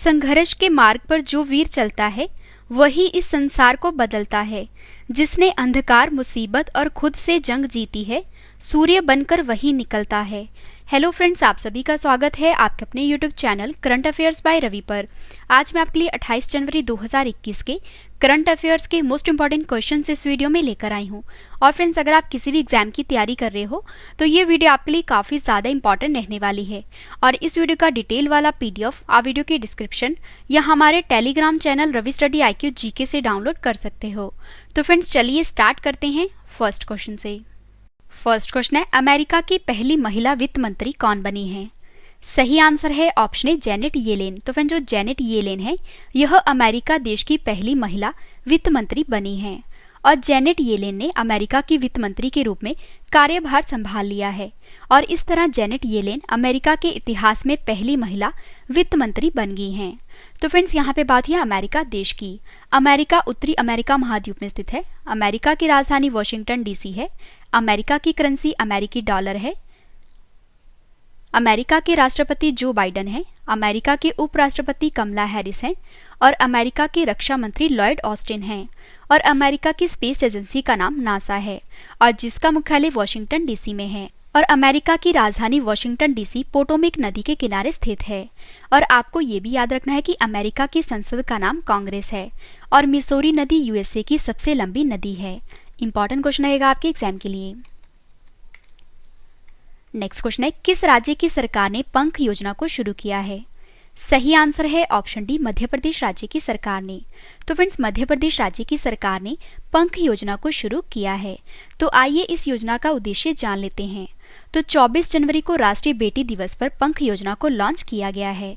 संघर्ष के मार्ग पर जो वीर चलता है वही इस संसार को बदलता है। जिसने अंधकार, मुसीबत और खुद से जंग जीती है, सूर्य बनकर वही निकलता है। हेलो फ्रेंड्स, आप सभी का स्वागत है आपके अपने YouTube channel current affairs by Ravi पर। आज मैं आपके लिए 28 जनवरी 2021 के करंट अफेयर्स के मोस्ट इंपॉर्टेंट क्वेश्चंस इस वीडियो में लेकर आई हूँ। और फ्रेंड्स, अगर आप किसी भी एग्जाम की तैयारी कर रहे हो तो ये वीडियो आपके लिए काफ़ी ज़्यादा इंपॉर्टेंट रहने वाली है। और इस वीडियो का डिटेल वाला PDF आप वीडियो के डिस्क्रिप्शन या हमारे telegram channel Ravi study IQ GK से डाउनलोड कर सकते हो। तो फ्रेंड्स, चलिए स्टार्ट करते हैं फर्स्ट क्वेश्चन से। फर्स्ट क्वेश्चन है, अमेरिका की पहली महिला वित्त मंत्री कौन बनी है? सही आंसर है ऑप्शन ए जेनेट येलेन। तो फ्रेंड, जो जेनेट येलेन है यह अमेरिका देश की पहली महिला वित्त मंत्री बनी है। और जेनेट येलेन ने अमेरिका की वित्त मंत्री के रूप में कार्यभार संभाल लिया है। और इस तरह जेनेट येलेन अमेरिका के इतिहास में पहली महिला वित्त मंत्री बन गई हैं। तो फ्रेंड्स, यहाँ पे बात हुई अमेरिका देश की। अमेरिका उत्तरी अमेरिका महाद्वीप में स्थित है। अमेरिका की राजधानी वॉशिंगटन DC है। अमेरिका की करेंसी अमेरिकी डॉलर है। अमेरिका के राष्ट्रपति जो बाइडेन है। अमेरिका के उपराष्ट्रपति कमला हैरिस हैं। और अमेरिका के रक्षा मंत्री लॉयड ऑस्टिन हैं। और अमेरिका की स्पेस एजेंसी का नाम नासा है और जिसका मुख्यालय वॉशिंगटन DC में है। और अमेरिका की राजधानी वॉशिंगटन DC पोटोमेक नदी के किनारे स्थित है। और आपको ये भी याद रखना है कि अमेरिका की संसद का नाम कांग्रेस है। और मिसौरी नदी USA की सबसे लंबी नदी है। इंपॉर्टेंट क्वेश्चन रहेगा आपके एग्जाम के लिए। नेक्स्ट क्वेश्चन है, किस राज्य की सरकार ने पंख योजना को शुरू किया है? सही आंसर है ऑप्शन डी, मध्य प्रदेश राज्य की सरकार ने। तो फ्रेंड्स, मध्य प्रदेश राज्य की सरकार ने पंख योजना को शुरू किया है। तो आइए इस योजना का उद्देश्य जान लेते हैं। तो 24 जनवरी को राष्ट्रीय बेटी दिवस पर पंख योजना को लॉन्च किया गया है।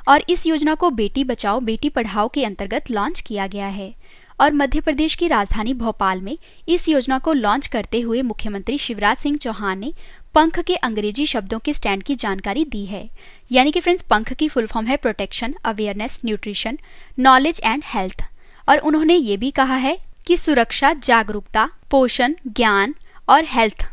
और इस योजना को बेटी बचाओ बेटी पढ़ाओ के अंतर्गत लॉन्च किया गया है। और मध्य प्रदेश की राजधानी भोपाल में इस योजना को लॉन्च करते हुए मुख्यमंत्री शिवराज सिंह चौहान ने पंख के अंग्रेजी शब्दों के स्टैंड की जानकारी दी है। यानी कि फ्रेंड्स, पंख की फुल फॉर्म है protection, awareness, nutrition, knowledge and health. और उन्होंने ये भी कहा है कि सुरक्षा, जागरूकता, पोषण, ज्ञान और हेल्थ,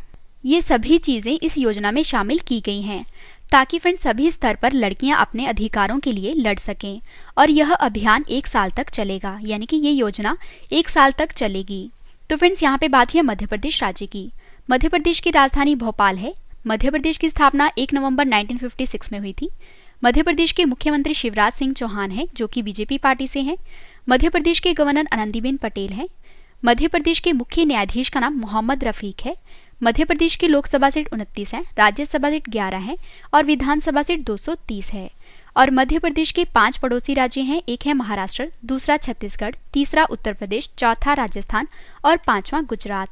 ये सभी चीजें इस योजना में शामिल की गई हैं ताकि फ्रेंड्स सभी स्तर पर लड़कियां अपने अधिकारों के लिए लड़ सकें। और यह अभियान 1 साल तक चलेगा, यानी कि ये योजना 1 साल तक चलेगी। तो फ्रेंड्स, यहाँ पे बात हुई मध्य प्रदेश राज्य की। मध्य प्रदेश की राजधानी भोपाल है। मध्य प्रदेश की स्थापना 1 नवंबर 1956 में हुई थी। मध्य प्रदेश के मुख्यमंत्री शिवराज सिंह चौहान हैं, जो कि BJP पार्टी से हैं। मध्य प्रदेश के गवर्नर आनंदीबेन पटेल हैं। मध्य प्रदेश के मुख्य न्यायाधीश का नाम मोहम्मद रफीक है। मध्य प्रदेश की लोकसभा सीट 29 है, राज्यसभा सीट 11 है और विधानसभा सीट 230 है। और मध्य प्रदेश के 5 पड़ोसी राज्य हैं। एक है महाराष्ट्र, दूसरा छत्तीसगढ़, तीसरा उत्तर प्रदेश, चौथा राजस्थान और 5वां गुजरात।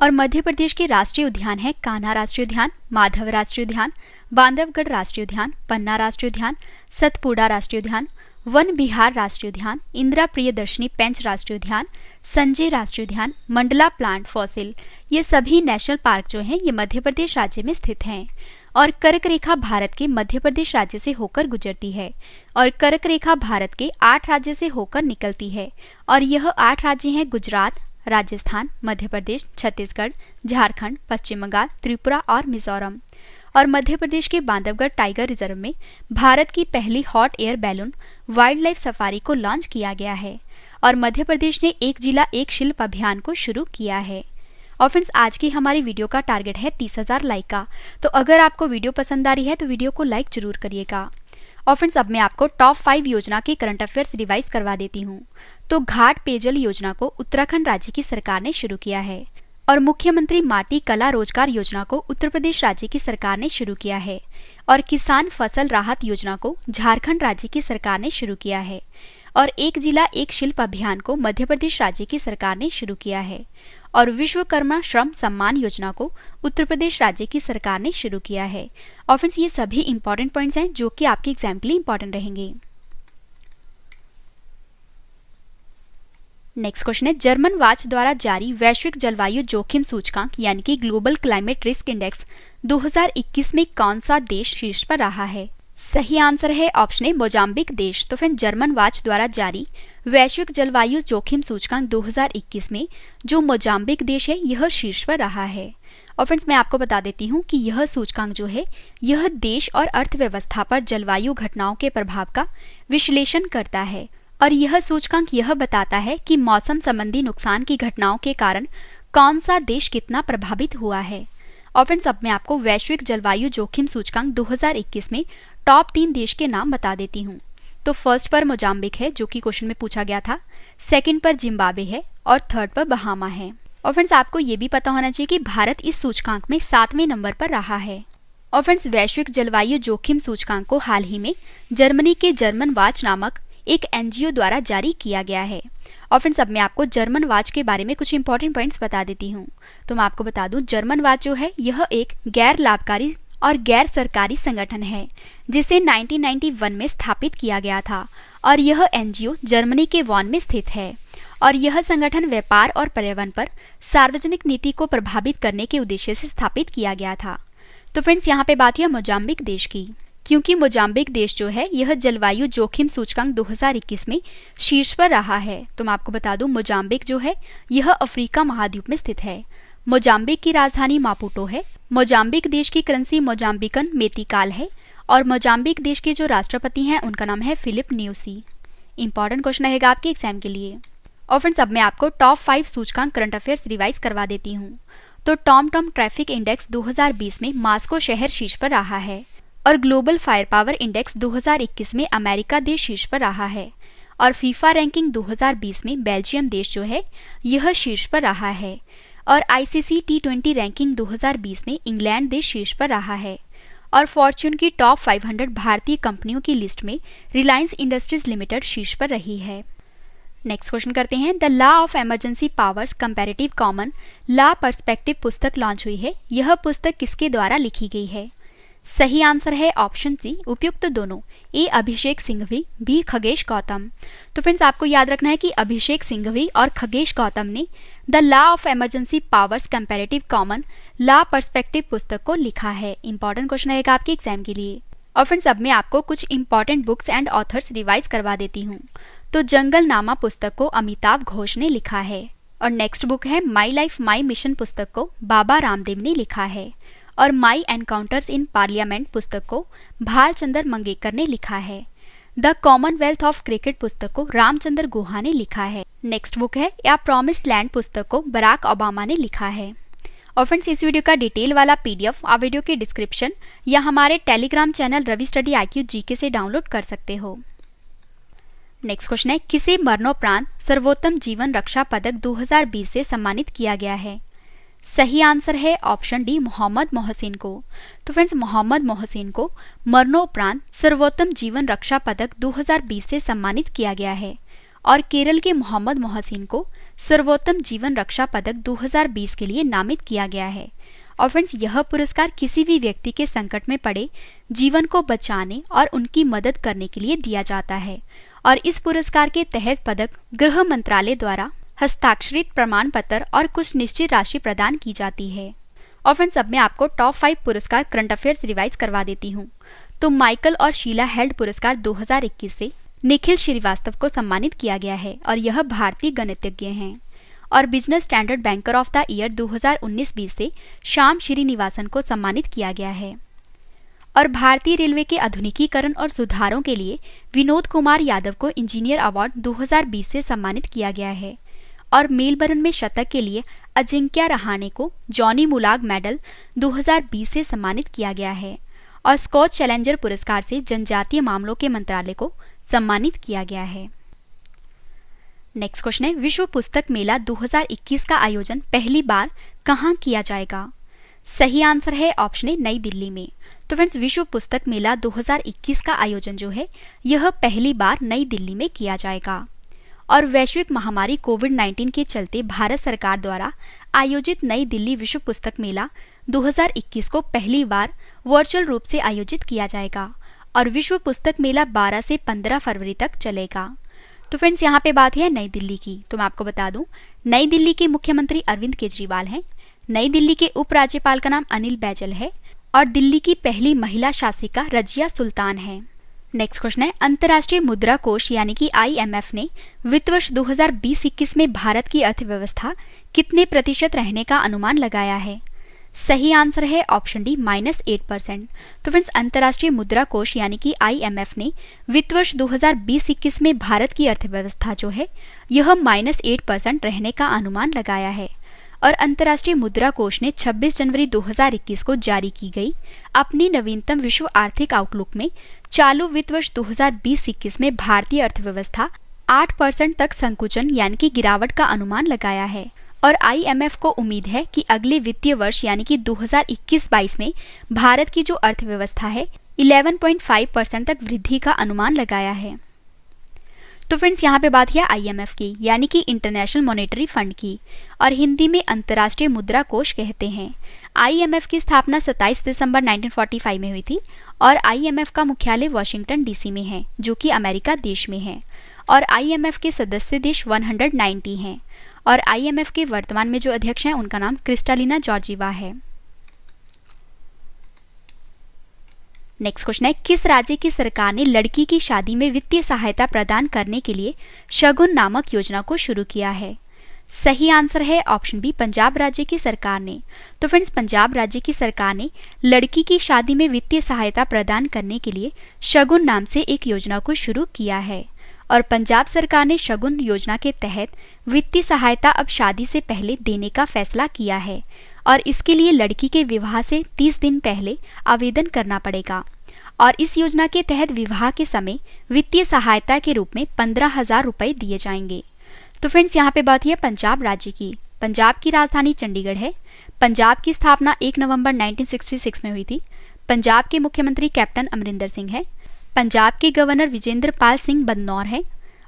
और मध्य प्रदेश के राष्ट्रीय उद्यान है कान्हा राष्ट्रीय उद्यान, माधव राष्ट्रीय उद्यान, बांधवगढ़ राष्ट्रीय उद्यान, पन्ना राष्ट्रीय उद्यान, सतपुड़ा राष्ट्रीय उद्यान, वन विहार राष्ट्रीय उद्यान, इंदिरा प्रियदर्शनी पेंच राष्ट्रीय उद्यान, संजय राष्ट्रीय उद्यान, मंडला प्लांट फॉसिल, ये सभी नेशनल पार्क जो हैं ये मध्य प्रदेश राज्य में स्थित हैं। और कर्क रेखा भारत के मध्य प्रदेश राज्य से होकर गुजरती है। और कर्क रेखा भारत के 8 राज्य से होकर निकलती है। और यह 8 राज्य हैं गुजरात, राजस्थान, मध्य प्रदेश, छत्तीसगढ़, झारखंड, पश्चिम बंगाल, त्रिपुरा और मिजोरम। और मध्य प्रदेश के बांधवगढ़ टाइगर रिजर्व में भारत की पहली hot air balloon wild life safari को लॉन्च किया गया है। और मध्य प्रदेश ने एक जिला एक शिल्प अभियान को शुरू किया है। और फ्रेंड्स, आज की हमारी वीडियो का टारगेट है 30,000 लाइक का। तो अगर आपको वीडियो पसंद आ रही है तो वीडियो को लाइक जरूर करिएगा। और फ्रेंड्स, अब मैं आपको टॉप 5 योजना के करंट अफेयर्स रिवाइज करवा देती हूँ। तो घाट पेयजल योजना को उत्तराखंड राज्य की सरकार ने शुरू किया है। और मुख्यमंत्री माटी कला रोजगार योजना को उत्तर प्रदेश राज्य की सरकार ने शुरू किया है। और किसान फसल राहत योजना को झारखंड राज्य की सरकार ने शुरू किया है। और एक जिला एक शिल्प अभियान को मध्य प्रदेश राज्य की सरकार ने शुरू किया है। और विश्वकर्मा श्रम सम्मान योजना को उत्तर प्रदेश राज्य की सरकार ने शुरू किया है। और फ्रेंड्स, ये सभी इंपॉर्टेंट पॉइंट्स हैं जो कि आपके एग्जाम के लिए इंपॉर्टेंट रहेंगे। नेक्स्ट क्वेश्चन है, जर्मन वाच द्वारा जारी वैश्विक जलवायु जोखिम सूचकांक यानी कि ग्लोबल क्लाइमेट रिस्क इंडेक्स 2021 में कौन सा देश शीर्ष पर रहा है? सही आंसर है ऑप्शन ए, मोजाम्बिक देश। तो फिर जर्मन वाच द्वारा जारी वैश्विक जलवायु जोखिम सूचकांक 2021 में जो मोजाम्बिक देश है यह शीर्ष पर रहा है। और फ्रेंड्स मैं आपको बता देती हूँ कि यह सूचकांक जो है यह देश और अर्थव्यवस्था पर जलवायु घटनाओं के प्रभाव का विश्लेषण करता है और यह सूचकांक यह बताता है कि मौसम संबंधी नुकसान की घटनाओं के कारण कौन सा देश कितना प्रभावित हुआ है। और फ्रेंड्स अब मैं आपको वैश्विक जलवायु जोखिम सूचकांक 2021 में टॉप 3 देश के नाम बता देती हूँ। तो फर्स्ट पर मोजाम्बिक है जो कि क्वेश्चन में पूछा गया था, सेकंड पर जिम्बाब्वे है और थर्ड पर बहामा है। और फ्रेंड्स आपको ये भी पता होना चाहिए कि भारत इस सूचकांक में 7वें नंबर पर रहा है। और फ्रेंड्स वैश्विक जलवायु जोखिम सूचकांक को हाल ही में जर्मनी के जर्मन वाच नामक एक एनजीओ द्वारा जारी किया गया है। और फ्रेंड्स अब मैं आपको जर्मन वाच के बारे में कुछ इंपॉर्टेंट पॉइंट्स बता देती हूँ। तो मैं आपको बता दूं जर्मन वाच जो है यह एक गैर लाभकारी और गैर सरकारी संगठन है जिसे 1991 में स्थापित किया गया था और यह एनजीओ जर्मनी के वॉन में स्थित है और यह संगठन व्यापार और पर्यावरण पर सार्वजनिक नीति को प्रभावित करने के उद्देश्य से स्थापित किया गया था। तो फ्रेंड्स यहाँ पे बात है मोजाम्बिक देश की, क्योंकि मोजाम्बिक देश जो है यह जलवायु जोखिम सूचकांक 2021 में शीर्ष पर रहा है। तो मैं आपको बता दूं मोजाम्बिक जो है यह अफ्रीका महाद्वीप में स्थित है। मोजाम्बिक की राजधानी मापुटो है। मोजाम्बिक देश की करेंसी मोजाम्बिकन मेतिकाल है और मोजाम्बिक देश के जो राष्ट्रपति हैं उनका नाम है फिलिप न्यूसी। इंपॉर्टेंट क्वेश्चन रहेगा आपके एग्जाम के लिए। और फ्रेंड्स अब मैं आपको टॉप 5 सूचकांक करंट अफेयर्स रिवाइज करवा देती हूँ। तो टॉम ट्रैफिक इंडेक्स 2020 में मास्को शहर शीर्ष पर रहा है और ग्लोबल फायर पावर इंडेक्स 2021 में अमेरिका देश शीर्ष पर रहा है और फीफा रैंकिंग 2020 में बेल्जियम देश जो है यह शीर्ष पर रहा है और आईसीसी T20 रैंकिंग 2020 में इंग्लैंड देश शीर्ष पर रहा है और फॉर्च्यून की टॉप 500 भारतीय कंपनियों की लिस्ट में रिलायंस इंडस्ट्रीज लिमिटेड शीर्ष पर रही है। नेक्स्ट क्वेश्चन करते हैं। The law of emergency powers comparative common law perspective पुस्तक लॉन्च हुई है। यह पुस्तक किसके द्वारा लिखी गई है? सही आंसर है ऑप्शन सी उपयुक्त दोनों, ए अभिषेक सिंघवी, बी खगेश गौतम। तो फ्रेंड्स आपको याद रखना है कि अभिषेक सिंघवी और खगेश गौतम ने the law of emergency powers comparative common law perspective पुस्तक को लिखा है। इंपॉर्टेंट क्वेश्चन रहेगा आपके एग्जाम के लिए। और फ्रेंड्स अब मैं आपको कुछ important books and authors revise करवा देती हूँ। तो जंगल नामा पुस्तक को अमिताभ घोष ने लिखा है और नेक्स्ट बुक है माई लाइफ माई मिशन पुस्तक को बाबा रामदेव ने लिखा है और माई एनकाउंटर्स इन पार्लियामेंट पुस्तक को भालचंद्र मंगेकर ने लिखा है। द कॉमनवेल्थ ऑफ क्रिकेट पुस्तक को रामचंद्र गुहा ने लिखा है। नेक्स्ट बुक है या प्रॉमिस्ड लैंड पुस्तक को बराक ओबामा ने लिखा है। और फ्रेंड्स इस वीडियो का डिटेल वाला पीडीएफ आप वीडियो के डिस्क्रिप्शन या हमारे telegram channel Ravi study IQ GK से डाउनलोड कर सकते हो। नेक्स्ट क्वेश्चन है किसे मरणोपरांत सर्वोत्तम जीवन रक्षा पदक 2020 से सम्मानित किया गया है? सही आंसर है ऑप्शन डी मोहम्मद मोहसिन को। तो फ्रेंड्स मोहम्मद मोहसिन को मरणोपरांत सर्वोत्तम जीवन रक्षा पदक 2020 से सम्मानित किया गया है और केरल के मोहम्मद मोहसिन को सर्वोत्तम जीवन रक्षा पदक 2020 के लिए नामित किया गया है। और फ्रेंड्स यह पुरस्कार किसी भी व्यक्ति के संकट में पड़े जीवन को बचाने और उनकी मदद करने के लिए दिया जाता है और इस पुरस्कार के तहत पदक गृह मंत्रालय द्वारा हस्ताक्षरित प्रमाण पत्र और कुछ निश्चित राशि प्रदान की जाती है। और फ्रेंड्स अब मैं आपको टॉप 5 पुरस्कार करंट अफेयर्स रिवाइज करवा देती हूँ। तो माइकल और शीला हेल्ड पुरस्कार 2021 से निखिल श्रीवास्तव को सम्मानित किया गया है और यह भारतीय गणितज्ञ हैं और business standard banker of the year 2019-20 से श्याम श्रीनिवासन को सम्मानित किया गया है और भारतीय रेलवे के आधुनिकीकरण और सुधारों के लिए विनोद कुमार यादव को इंजीनियर अवार्ड 2020 से सम्मानित किया गया है और मेलबर्न में शतक के लिए अजिंक्य रहाणे को जॉनी मुलाग मेडल 2020 से सम्मानित किया गया है और स्कॉच चैलेंजर पुरस्कार से जनजातीय मामलों के मंत्रालय को सम्मानित किया गया है। नेक्स्ट क्वेश्चन है विश्व पुस्तक मेला 2021 का आयोजन पहली बार कहाँ किया जाएगा? सही आंसर है ऑप्शन ए नई दिल्ली में। तो फ्रेंड्स विश्व पुस्तक मेला 2021 का आयोजन जो है यह पहली बार नई दिल्ली में किया जाएगा और वैश्विक महामारी कोविड-19 के चलते भारत सरकार द्वारा आयोजित नई दिल्ली विश्व पुस्तक मेला 2021 को पहली बार वर्चुअल रूप से आयोजित किया जाएगा और विश्व पुस्तक मेला 12 से 15 फरवरी तक चलेगा। तो फ्रेंड्स यहाँ पे बात है नई दिल्ली की। तो मैं आपको बता दूं नई दिल्ली के मुख्यमंत्री अरविंद केजरीवाल हैं, नई दिल्ली के उपराज्यपाल का नाम अनिल बैजल है और दिल्ली की पहली महिला शासिका रजिया सुल्तान है। नेक्स्ट क्वेश्चन है अंतर्राष्ट्रीय मुद्रा कोष यानी कि IMF ने वित्त वर्ष 2020-21 में भारत की अर्थव्यवस्था कितने प्रतिशत रहने का अनुमान लगाया है? सही आंसर है ऑप्शन डी -8%। तो फ्रेंड्स अंतर्राष्ट्रीय मुद्रा कोष यानी कि IMF ने वित्त वर्ष 2020-21 में भारत की अर्थव्यवस्था जो है यह -8% रहने का अनुमान लगाया है। और अंतर्राष्ट्रीय मुद्रा कोष ने 26 जनवरी 2021 को जारी की गई अपनी नवीनतम विश्व आर्थिक आउटलुक में चालू वित्त वर्ष 2020-21 में भारतीय अर्थव्यवस्था 8% तक संकुचन यानी कि गिरावट का अनुमान लगाया है। और IMF को उम्मीद है कि अगले वित्तीय वर्ष यानी कि 2021-22 में भारत की जो अर्थव्यवस्था है 11.5% तक वृद्धि का अनुमान लगाया है। तो फ्रेंड्स यहाँ पे बात है IMF की यानी कि इंटरनेशनल मॉनेटरी फंड की, और हिंदी में अंतर्राष्ट्रीय मुद्रा कोष कहते हैं। IMF की स्थापना 27 दिसंबर 1945 में हुई थी और IMF का मुख्यालय वाशिंगटन DC में है जो कि अमेरिका देश में है। और IMF के सदस्य देश 190 हैं और IMF के वर्तमान में जो अध्यक्ष हैं उनका नाम क्रिस्टालिना जॉर्जीवा है। नेक्स्ट क्वेश्चन है, किस राज्य की सरकार ने लड़की की शादी में वित्तीय सहायता प्रदान करने के लिए शगुन नामक योजना को शुरू किया है? सही आंसर है ऑप्शन बी, पंजाब राज्य की सरकार ने। तो फ्रेंड्स पंजाब राज्य की सरकार ने लड़की की शादी में वित्तीय सहायता प्रदान करने के लिए शगुन नाम से एक योजना को शुरू किया है। और पंजाब सरकार ने शगुन योजना के तहत वित्तीय सहायता अब शादी से पहले देने का फैसला किया है और इसके लिए लड़की के विवाह से 30 दिन पहले आवेदन करना पड़ेगा। और इस योजना के तहत विवाह के समय वित्तीय सहायता के रूप में 15,000 रुपये दिए जाएंगे। तो फ्रेंड्स यहाँ पे बात है पंजाब राज्य की। पंजाब की राजधानी चंडीगढ़ है। पंजाब की स्थापना 1 नवंबर 1966 में हुई थी। पंजाब के मुख्यमंत्री कैप्टन अमरिंदर सिंह है। पंजाब के गवर्नर विजेंद्र पाल सिंह बदनौर हैं।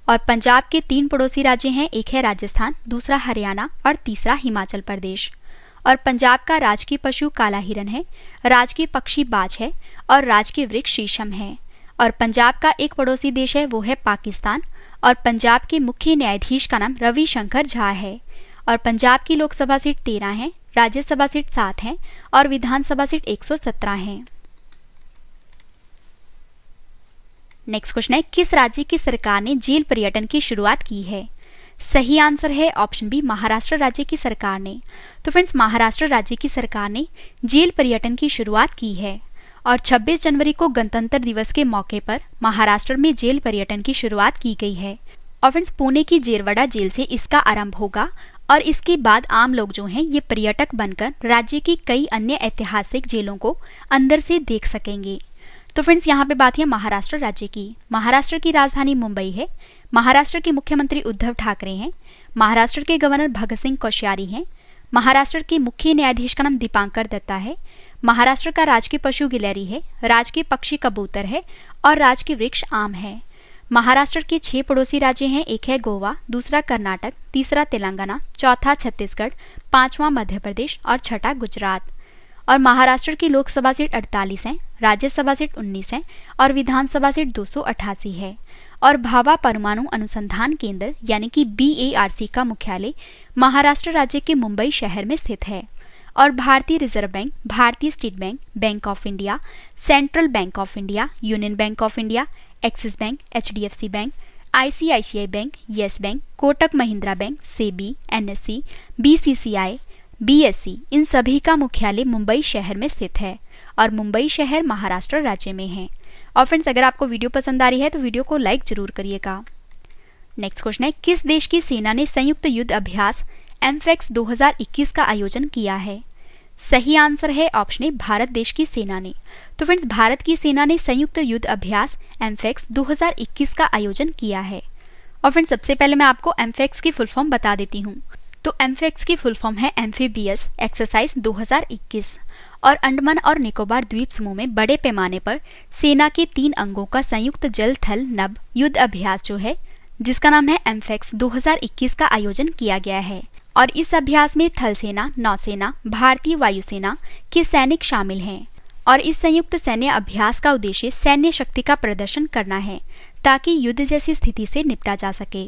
और पंजाब के 3 पड़ोसी राज्य हैं, एक है राजस्थान, दूसरा हरियाणा और तीसरा हिमाचल प्रदेश। और पंजाब का राजकीय पशु काला हिरन है, राजकीय पक्षी बाज है और राजकीय वृक्ष शीशम है। और पंजाब का एक पड़ोसी देश है वो है पाकिस्तान। और पंजाब के मुख्य न्यायाधीश का नाम रविशंकर झा है। और पंजाब की लोकसभा सीट 13 है, राज्यसभा सीट 7 है और विधानसभा सीट 117 है। नेक्स्ट क्वेश्चन है, किस राज्य की सरकार ने जेल पर्यटन की शुरुआत की है? सही आंसर है ऑप्शन बी, महाराष्ट्र राज्य की सरकार ने। तो फ्रेंड्स महाराष्ट्र राज्य की सरकार ने जेल पर्यटन की शुरुआत की है और 26 जनवरी को गणतंत्र दिवस के मौके पर महाराष्ट्र में जेल पर्यटन की शुरुआत की गई है। और फ्रेंड्स पुणे की जेरवाड़ा जेल से इसका आरंभ होगा और इसके बाद आम लोग जो हैं ये पर्यटक बनकर राज्य की कई अन्य ऐतिहासिक जेलों को अंदर से देख सकेंगे। तो फ्रेंड्स यहाँ पे बात है महाराष्ट्र राज्य की। महाराष्ट्र की राजधानी मुंबई है। महाराष्ट्र के मुख्यमंत्री उद्धव ठाकरे हैं। महाराष्ट्र के गवर्नर भगत सिंह कोश्यारी हैं। महाराष्ट्र के मुख्य न्यायाधीश का नाम दीपांकर दत्ता है। महाराष्ट्र का राजकीय पशु गिलहरी है, राजकीय पक्षी कबूतर है और राजकीय वृक्ष आम है। महाराष्ट्र के 6 पड़ोसी राज्य हैं, एक है गोवा, दूसरा कर्नाटक, तीसरा तेलंगाना, चौथा छत्तीसगढ़, 5वां मध्य प्रदेश और छठा गुजरात। और महाराष्ट्र की लोकसभा सीट 48 है, राज्यसभा सीट 19 है और विधानसभा सीट 288 है। और भाभा परमाणु अनुसंधान केंद्र यानी कि BARC का मुख्यालय महाराष्ट्र राज्य के मुंबई शहर में स्थित है। और भारतीय रिजर्व बैंक, भारतीय state bank, bank of India, central bank of India, union bank of India, axis bank, HDFC bank, ICICI bank, yes bank, Kotak Mahindra bank, SEBI, NSE, BCCI, BSE इन सभी का मुख्यालय मुंबई शहर में स्थित है और मुंबई शहर महाराष्ट्र राज्य में है। और फ्रेंड्स अगर आपको वीडियो पसंद आ रही है तो वीडियो को लाइक जरूर करिएगा। नेक्स्ट क्वेश्चन है, किस देश की सेना ने संयुक्त युद्ध अभ्यास एमफेक्स 2021 का आयोजन किया है? सही आंसर है ऑप्शन ए, भारत देश की सेना ने। तो फ्रेंड्स भारत की सेना ने संयुक्त युद्ध अभ्यास एमफेक्स 2021 का आयोजन किया है। और फ्रेंड्स सबसे पहले मैं आपको एमफेक्स की फुल फॉर्म बता देती हूँ। तो एमफेक्स की फुल फॉर्म है एम्फीबियस एक्सरसाइज 2021 और अंडमान और निकोबार द्वीप समूह में बड़े पैमाने पर सेना के 3 अंगों का संयुक्त जल थल नभ युद्ध अभ्यास जो है जिसका नाम है एमफेक्स 2021 का आयोजन किया गया है। और इस अभ्यास में थल सेना, नौसेना, भारतीय वायुसेना के सैनिक शामिल हैं। और इस संयुक्त सैन्य अभ्यास का उद्देश्य सैन्य शक्ति का प्रदर्शन करना है ताकि युद्ध जैसी स्थिति से निपटा जा सके।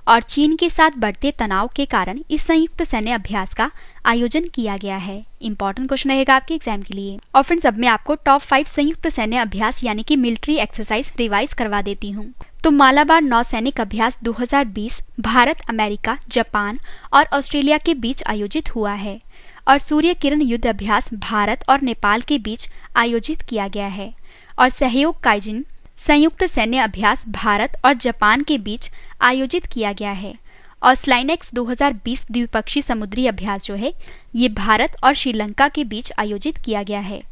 और चीन के साथ बढ़ते तनाव के कारण इस संयुक्त सैन्य अभ्यास का आयोजन किया गया है। इंपॉर्टेंट क्वेश्चन रहेगा आपके एग्जाम के लिए। और फ्रेंड्स अब मैं आपको टॉप 5 संयुक्त सैन्य अभ्यास यानी कि मिलिट्री एक्सरसाइज रिवाइज करवा देती हूँ। तो मालाबार नौसैनिक अभ्यास 2020 भारत, अमेरिका, जापान और ऑस्ट्रेलिया के बीच आयोजित हुआ है। और सूर्य किरण युद्ध अभ्यास भारत और नेपाल के बीच आयोजित किया गया है। और सहयोग काइजिन संयुक्त सैन्य अभ्यास भारत और जापान के बीच आयोजित किया गया है। और स्लाइनेक्स 2020 द्विपक्षीय समुद्री अभ्यास जो है ये भारत और श्रीलंका के बीच आयोजित किया गया है।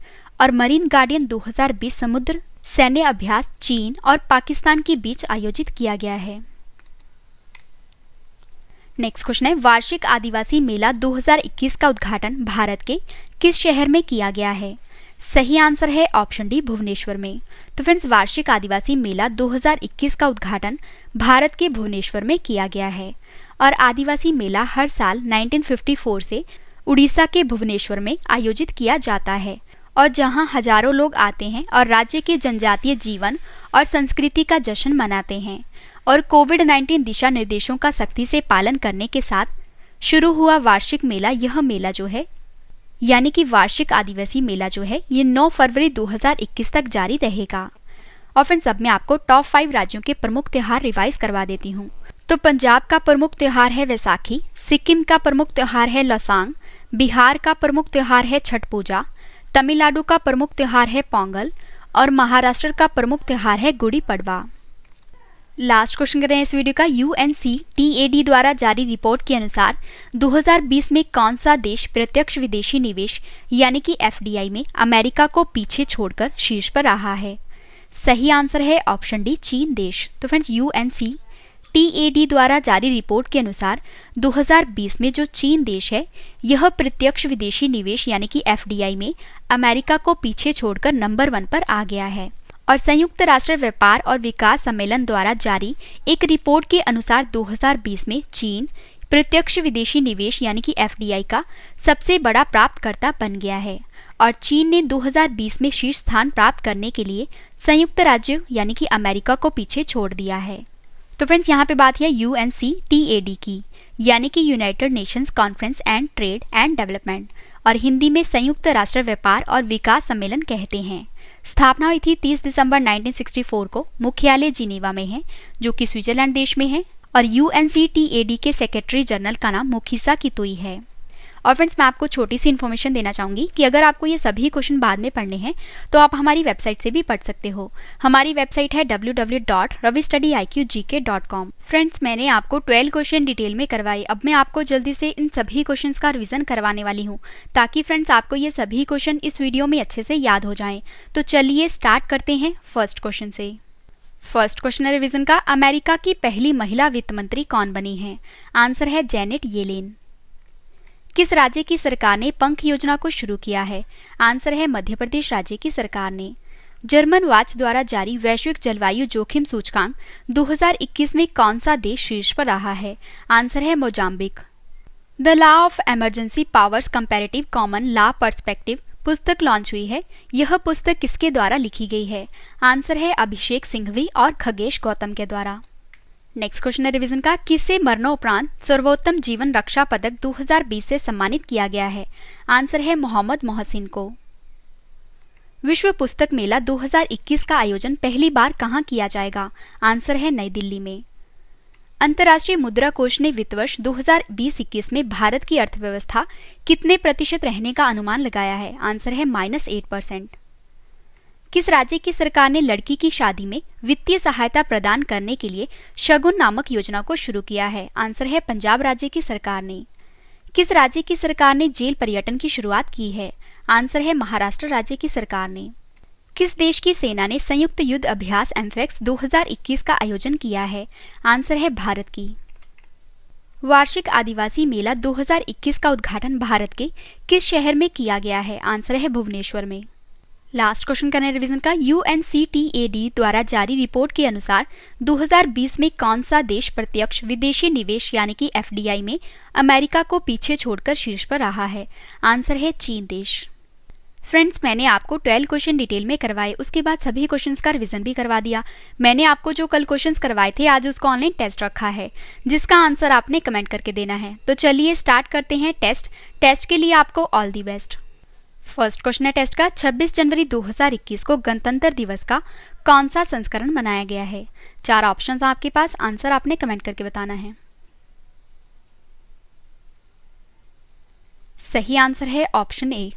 और मरीन गार्डियन 2020 समुद्र सैन्य अभ्यास चीन और पाकिस्तान के बीच आयोजित किया गया है। नेक्स्ट क्वेश्चन है, वार्षिक आदिवासी मेला 2021 का उद्घाटन भारत के किस शहर में किया गया है? सही आंसर है ऑप्शन डी, भुवनेश्वर में। तो फ्रेंड्स, वार्षिक आदिवासी मेला 2021 का उद्घाटन भारत के भुवनेश्वर में किया गया है। और आदिवासी मेला हर साल 1954 से उड़ीसा के भुवनेश्वर में आयोजित किया जाता है और जहां हजारों लोग आते हैं और राज्य के जनजातीय जीवन और संस्कृति का जश्न मनाते हैं। और कोविड-19 दिशा निर्देशों का सख्ती से पालन करने के साथ शुरू हुआ वार्षिक मेला, यह मेला जो है यानी कि वार्षिक आदिवासी मेला जो है ये 9 फरवरी 2021 तक जारी रहेगा। और फ्रेंड्स, अब मैं आपको टॉप 5 राज्यों के प्रमुख त्योहार रिवाइज करवा देती हूँ। तो पंजाब का प्रमुख त्योहार है वैसाखी, सिक्किम का प्रमुख त्योहार है लोसांग, बिहार का प्रमुख त्योहार है छठ पूजा, तमिलनाडु का प्रमुख त्योहार है पोंगल और महाराष्ट्र का प्रमुख त्योहार है गुड़ी पड़वा। लास्ट क्वेश्चन कर रहे हैं इस वीडियो का। UNCTAD द्वारा जारी रिपोर्ट के अनुसार 2020 में कौन सा देश प्रत्यक्ष विदेशी निवेश यानी कि FDI में अमेरिका को पीछे छोड़कर शीर्ष पर रहा है? सही आंसर है ऑप्शन डी, चीन देश। तो फ्रेंड्स, UNCTAD द्वारा जारी रिपोर्ट के अनुसार 2020 में जो चीन देश है यह प्रत्यक्ष विदेशी निवेश यानी कि FDI में अमेरिका को पीछे छोड़कर नंबर 1 पर आ गया है। और संयुक्त राष्ट्र व्यापार और विकास सम्मेलन द्वारा जारी एक रिपोर्ट के अनुसार 2020 में चीन प्रत्यक्ष विदेशी निवेश यानी कि FDI का सबसे बड़ा प्राप्तकर्ता बन गया है। और चीन ने 2020 में शीर्ष स्थान प्राप्त करने के लिए संयुक्त राज्य यानी कि अमेरिका को पीछे छोड़ दिया है। तो फ्रेंड्स, यहाँ पे बात है UNCTAD की यानी कि United Nations conference and trade and development, और हिंदी में संयुक्त राष्ट्र व्यापार और विकास सम्मेलन कहते हैं। स्थापना हुई थी 30 दिसंबर 1964 को। मुख्यालय जिनेवा में है जो कि स्विट्जरलैंड देश में है। और UNCTAD के सेक्रेटरी जनरल का नाम मुखिसा कितुई है। और फ्रेंड्स, मैं आपको छोटी सी इन्फॉर्मेशन देना चाहूँगी कि अगर आपको ये सभी क्वेश्चन बाद में पढ़ने हैं तो आप हमारी वेबसाइट से भी पढ़ सकते हो। हमारी वेबसाइट है www.ravistudyIQgk.com। फ्रेंड्स, मैंने आपको 12 क्वेश्चन डिटेल में करवाए। अब मैं आपको जल्दी से इन सभी क्वेश्चंस का रिवीजन करवाने वाली हूँ ताकि फ्रेंड्स आपको ये सभी क्वेश्चन इस वीडियो में अच्छे से याद हो जाएं। तो चलिए स्टार्ट करते हैं फर्स्ट क्वेश्चन से। फर्स्ट क्वेश्चन रिवीजन का, अमेरिका की पहली महिला वित्त मंत्री कौन बनी है? आंसर है जेनेट येलेन। किस राज्य की सरकार ने पंख योजना को शुरू किया है? आंसर है मध्य प्रदेश राज्य की सरकार ने। जर्मन वाच द्वारा जारी वैश्विक जलवायु जोखिम सूचकांक 2021 में कौन सा देश शीर्ष पर रहा है? आंसर है Mozambique. The law of emergency powers comparative common law perspective पुस्तक लॉन्च हुई है। यह पुस्तक किसके द्वारा लिखी गई है? आंसर है अभिषेक सिंघवी और खगेश गौतम के द्वारा। नेक्स्ट क्वेश्चन है रिवीजन का, किसे मरणोपरांत सर्वोत्तम जीवन रक्षा पदक 2020 से सम्मानित किया गया है? आंसर है मोहम्मद मोहसिन को। विश्व पुस्तक मेला 2021 का आयोजन पहली बार कहां किया जाएगा? आंसर है नई दिल्ली में। अंतर्राष्ट्रीय मुद्रा कोष ने वित्त वर्ष 2020-21 में भारत की अर्थव्यवस्था कितने प्रतिशत रहने का अनुमान लगाया है? आंसर है -8%। किस राज्य की सरकार ने लड़की की शादी में वित्तीय सहायता प्रदान करने के लिए शगुन नामक योजना को शुरू किया है? आंसर है पंजाब राज्य की सरकार ने। किस राज्य की सरकार ने जेल पर्यटन की शुरुआत की है? आंसर है महाराष्ट्र राज्य की सरकार ने। किस देश की सेना ने संयुक्त युद्ध अभ्यास एम्फेक्स 2021 का आयोजन किया है? आंसर है भारत की। वार्षिक आदिवासी मेला 2021 का उद्घाटन भारत के किस शहर में किया गया है? आंसर है भुवनेश्वर में। लास्ट क्वेश्चन करने रिवीजन का, UNCTAD द्वारा जारी रिपोर्ट के अनुसार 2020 में कौन सा देश प्रत्यक्ष विदेशी निवेश यानी कि FDI में अमेरिका को पीछे छोड़कर शीर्ष पर रहा है? आंसर है चीन देश। फ्रेंड्स, मैंने आपको 12 क्वेश्चन डिटेल में करवाए, उसके बाद सभी क्वेश्चंस का रिवीजन भी करवा दिया। मैंने आपको जो कल क्वेश्चंस करवाए थे आज उसका ऑनलाइन टेस्ट रखा है जिसका आंसर आपने कमेंट करके देना है। तो चलिए स्टार्ट करते हैं टेस्ट के लिए आपको all the best. First question है टेस्ट का, 26 जनवरी 2021 को गणतंत्र दिवस का कौन सा संस्करण मनाया गया है? 4 ऑप्शंस आपके पास, आंसर आपने कमेंट करके बताना है। सही आंसर है ऑप्शन ए।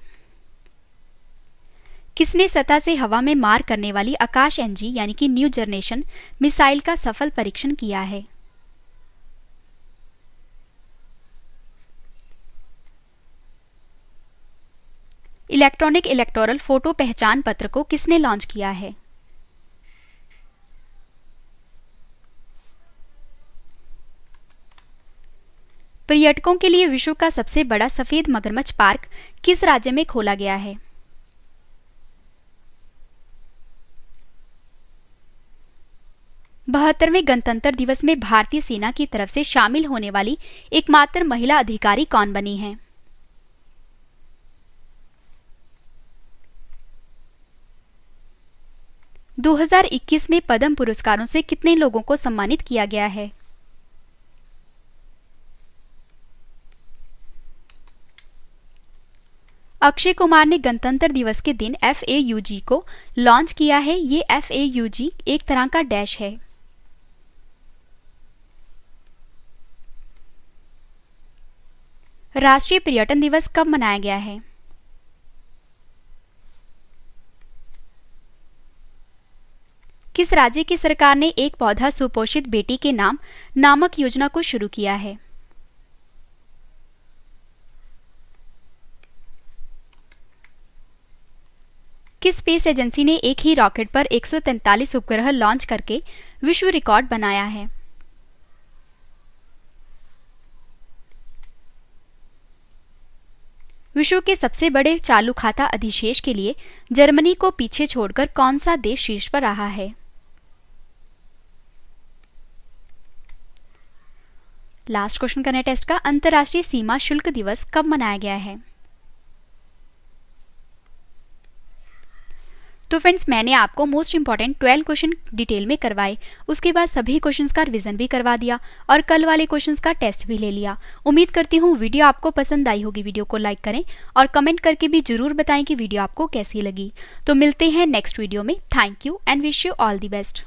किसने सतह से हवा में मार करने वाली आकाश एनजी यानी कि न्यू जनरेशन मिसाइल का सफल परीक्षण किया है? इलेक्ट्रॉनिक इलेक्टोरल फोटो पहचान पत्र को किसने लॉन्च किया है? पर्यटकों के लिए विश्व का सबसे बड़ा सफेद मगरमच्छ पार्क किस राज्य में खोला गया है? बहत्तरवें गणतंत्र दिवस में भारतीय सेना की तरफ से शामिल होने वाली एकमात्र महिला अधिकारी कौन बनी है? – 2021 में पद्म पुरस्कारों से कितने लोगों को सम्मानित किया गया है? अक्षय कुमार ने गणतंत्र दिवस के दिन FAUG को लॉन्च किया है। ये FAUG एक तरह का डैश है। राष्ट्रीय पर्यटन दिवस कब मनाया गया है? किस राज्य की सरकार ने एक पौधा सुपोषित बेटी के नाम नामक योजना को शुरू किया है? किस स्पेस एजेंसी ने एक ही रॉकेट पर 143 उपग्रह लॉन्च करके विश्व रिकॉर्ड बनाया है? विश्व के सबसे बड़े चालू खाता अधिशेष के लिए जर्मनी को पीछे छोड़कर कौन सा देश शीर्ष पर रहा है? लास्ट क्वेश्चन करने टेस्ट का, अंतर्राष्ट्रीय सीमा शुल्क दिवस कब मनाया गया है? तो फ्रेंड्स, मैंने आपको मोस्ट इंपॉर्टेंट 12 क्वेश्चन डिटेल में करवाए, उसके बाद सभी क्वेश्चंस का रिवीजन भी करवा दिया और कल वाले क्वेश्चंस का टेस्ट भी ले लिया। उम्मीद करती हूँ वीडियो आपको पसंद आई होगी। वीडियो को लाइक करें और कमेंट करके भी जरूर बताएं कि वीडियो आपको कैसी लगी। तो मिलते हैं नेक्स्ट वीडियो में। Thank you and wish you all the best.